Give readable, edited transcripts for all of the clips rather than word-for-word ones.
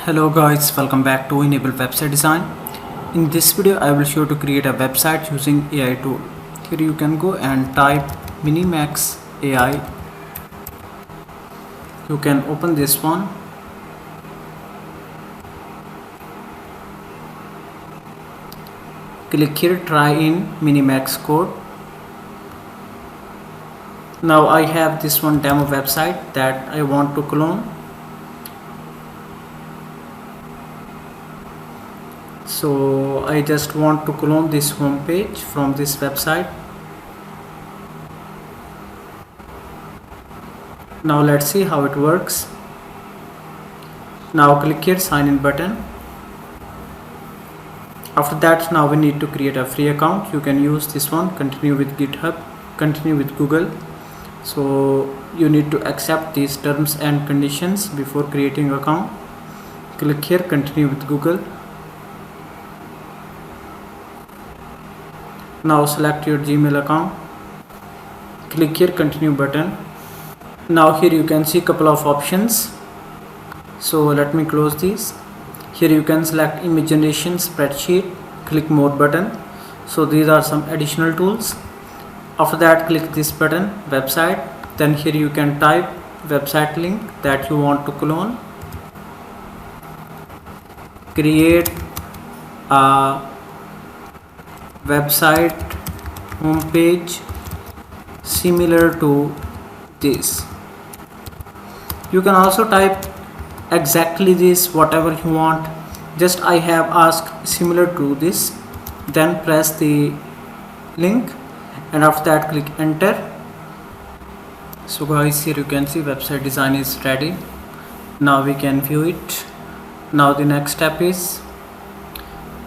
Hello guys, welcome back to Enable Website Design. In this video I will show you to create a website using AI tool. Here you can go and type Minimax AI. You can open this one. Click here, try in Minimax code. Now I have this one demo website that I want to clone. So I just want to clone this home page from this website. Now let's see how it works. Now click here sign in button. After that, now we need to create a free account. You can use this one, continue with GitHub, continue with Google. So you need to accept these terms and conditions before creating an account. Click here, continue with Google. Now select your Gmail account. Click here, continue button. Now here you can see couple of options. So let me close these. Here you can select image generation, spreadsheet, click more button. So these are some additional tools. After that, click this button, website. Then here you can type website link that you want to clone. Create a website homepage similar to this. You can also type exactly this, whatever you want. Just I have asked similar to this. Then press the link and after that click enter. So guys, here you can see website design is ready. Now we can view it. Now the next step is,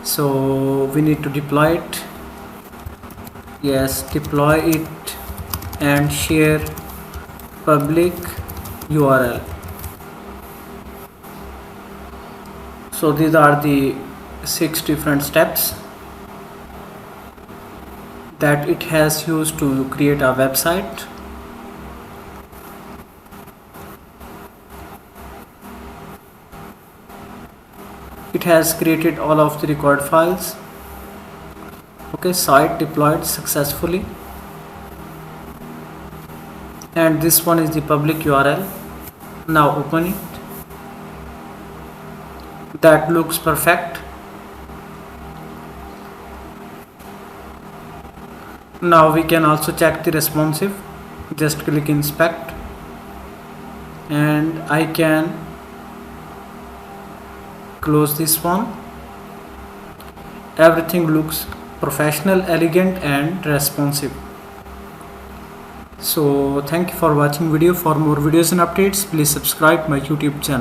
so we need to deploy it. Yes, deploy it and share public URL. So these are the 6 different steps that it has used to create a website. It has created all of the required files. Okay, site deployed successfully. And this one is the public URL. Now open it. That looks perfect. Now we can also check the responsive. Just click inspect and I can close this one. Everything looks professional, elegant and responsive. So thank you for watching video. For more videos and updates, please subscribe my YouTube channel.